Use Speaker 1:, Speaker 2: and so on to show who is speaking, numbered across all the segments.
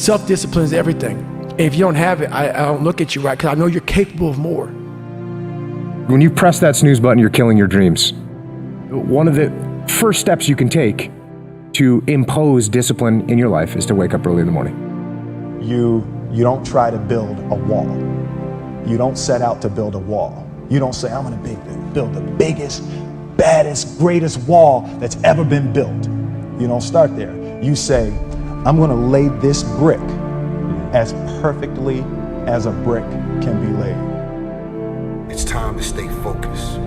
Speaker 1: Self-discipline is everything. And if you don't have it, I don't look at you right, because I know you're capable of more.
Speaker 2: When you press that snooze button, you're killing your dreams. One of the first steps you can take to impose discipline in your life is to wake up early in the morning.
Speaker 3: You don't try to build a wall. You don't set out to build a wall. You don't say, I'm gonna build the biggest, baddest, greatest wall that's ever been built. You don't start there. You say, I'm gonna lay this brick as perfectly as a brick can be laid.
Speaker 4: It's time to stay focused.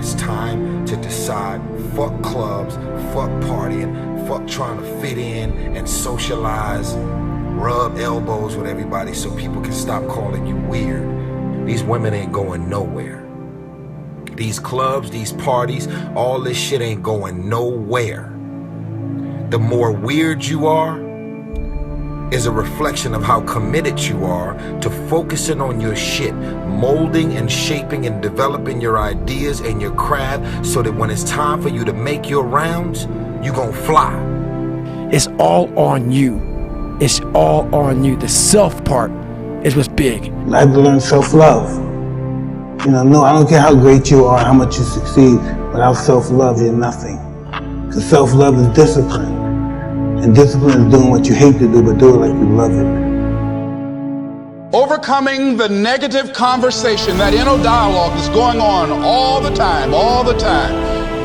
Speaker 4: It's time to decide, fuck clubs, fuck partying, fuck trying to fit in and socialize, rub elbows with everybody so people can stop calling you weird. These women ain't going nowhere. These clubs, these parties, all this shit ain't going nowhere. The more weird you are is a reflection of how committed you are to focusing on your shit, molding and shaping and developing your ideas and your craft so that when it's time for you to make your rounds, you gon' fly.
Speaker 1: It's all on you. It's all on you. The self part is what's big.
Speaker 5: I had to learn self-love. No, I don't care how great you are, how much you succeed, without self-love, you're nothing. Because self-love is discipline. And discipline is doing what you hate to do, but do it like you love it.
Speaker 6: Overcoming the negative conversation, that inner dialogue is going on all the time,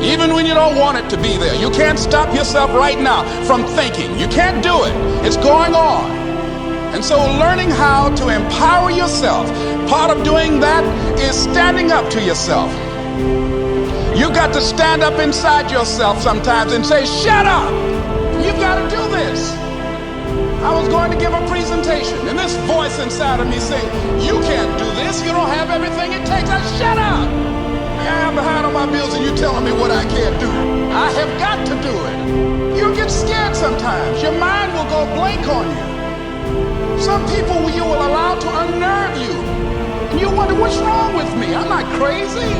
Speaker 6: even when you don't want it to be there. You can't stop yourself right now from thinking. You can't do it. It's going on. And so learning how to empower yourself, part of doing that is standing up to yourself. You got to stand up inside yourself sometimes and say, shut up! You've got to do this. I was going to give a presentation, and this voice inside of me saying, you can't do this. You don't have everything it takes. Shut up! I'm behind on my bills, and you're telling me what I can't do. I have got to do it. You get scared sometimes. Your mind will go blank on you. Some people you will allow to unnerve you. And you wonder, what's wrong with me? I'm not crazy.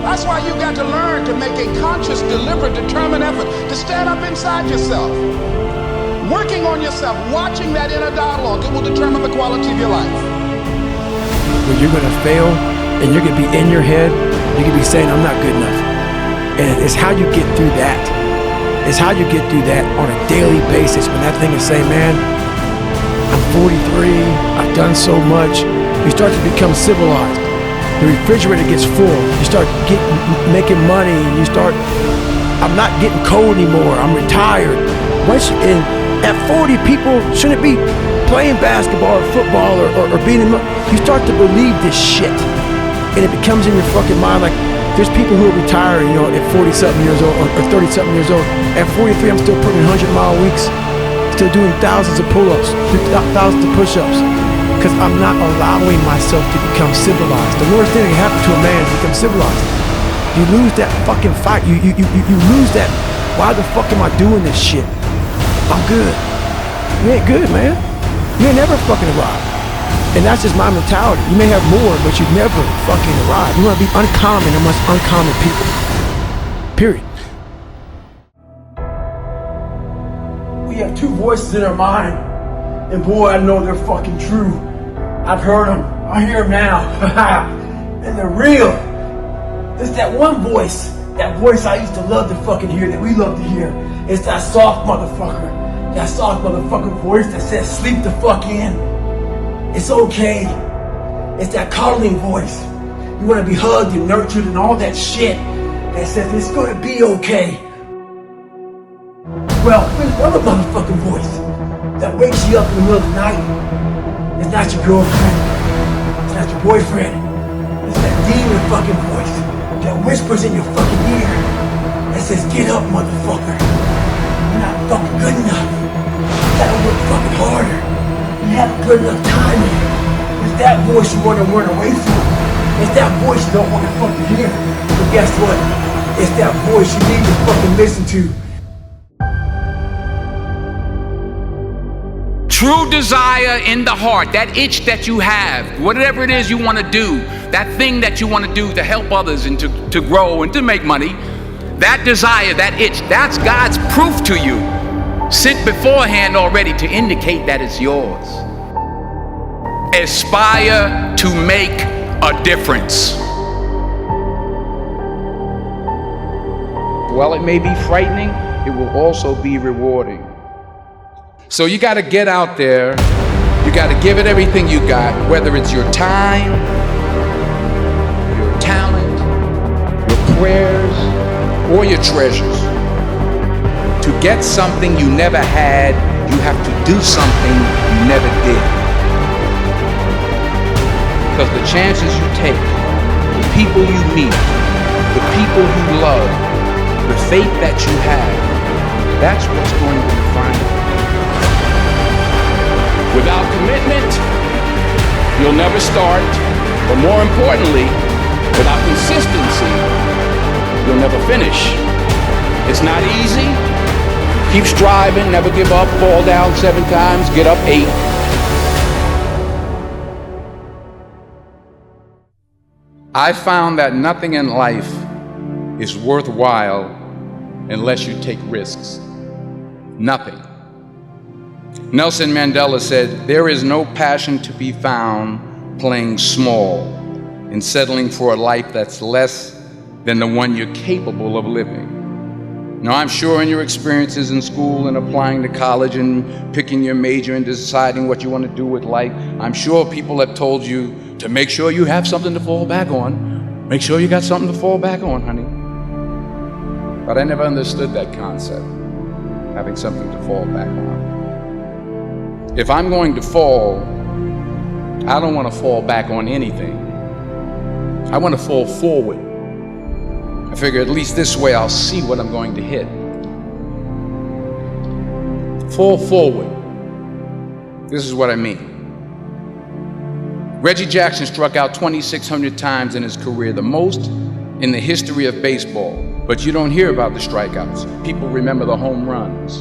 Speaker 6: That's why you got to learn to make a conscious, deliberate, determined effort to stand up inside yourself. Working on yourself, watching that inner dialogue, it will determine the quality of your life.
Speaker 1: When you're gonna fail and you're gonna be in your head, you're gonna be saying, I'm not good enough. And it's how you get through that. It's how you get through that on a daily basis when that thing is saying, man, I'm 43, I've done so much. You start to become civilized. The refrigerator gets full. You start making money. You start, I'm not getting cold anymore. I'm retired. At 40, people shouldn't be playing basketball or football or being in, you start to believe this shit. And it becomes in your fucking mind like, there's people who are retired, at 40-something years old or 30-something years old. At 43, I'm still putting 100-mile weeks, still doing thousands of pull-ups, thousands of push-ups. Because I'm not allowing myself to become civilized. The worst thing that can happen to a man is become civilized. You lose that fucking fight. You lose that, why the fuck am I doing this shit? I'm good. You ain't good, man. You ain't never fucking arrived. And that's just my mentality. You may have more, but you never fucking arrive. You want to be uncommon amongst uncommon people. Period. We have two voices in our mind. And boy, I know they're fucking true. I've heard them. I hear them now. And they're real. There's that one voice. That voice I used to love to fucking hear, that we love to hear. It's that soft motherfucker. That soft motherfucking voice that says, sleep the fuck in. It's okay. It's that coddling voice. You want to be hugged and nurtured and all that shit that says it's going to be okay. Well, there's another motherfucking voice that wakes you up in the middle of the night. It's not your girlfriend. It's not your boyfriend. It's that demon fucking voice that whispers in your fucking ear that says, get up, motherfucker. You're not fucking good enough. You gotta work fucking harder. You haven't put enough time in. It's that voice you want to run away from. It's that voice you don't want to fucking hear. But guess what? It's that voice you need to fucking listen to.
Speaker 7: True desire in the heart, that itch that you have, whatever it is you want to do, that thing that you want to do to help others and to grow and to make money, that desire, that itch, that's God's proof to you sit beforehand already to indicate that it's yours. Aspire to make a difference. While it may be frightening, it will also be rewarding. So you got to get out there. You got to give it everything you got, whether it's your time, your talent, your prayers, or your treasures. To get something you never had, you have to do something you never did. Because the chances you take, the people you meet, the people you love, the faith that you have, that's what's going to define you. Without commitment, you'll never start, but more importantly, without consistency, you'll never finish. It's not easy. Keep striving, never give up, fall down 7 times, get up 8. I found that nothing in life is worthwhile unless you take risks. Nothing. Nelson Mandela said, "There is no passion to be found playing small and settling for a life that's less than the one you're capable of living." Now, I'm sure in your experiences in school and applying to college and picking your major and deciding what you want to do with life, I'm sure people have told you to make sure you have something to fall back on. Make sure you got something to fall back on, honey. But I never understood that concept, having something to fall back on. If I'm going to fall, I don't want to fall back on anything. I want to fall forward. I figure at least this way I'll see what I'm going to hit. Fall forward. This is what I mean. Reggie Jackson struck out 2,600 times in his career, the most in the history of baseball. But you don't hear about the strikeouts. People remember the home runs.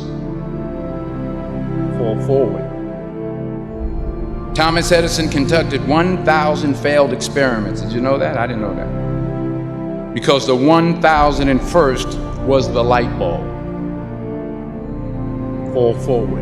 Speaker 7: Fall forward. Thomas Edison conducted 1,000 failed experiments. Did you know that? I didn't know that. Because the 1,001st was the light bulb. Fall forward.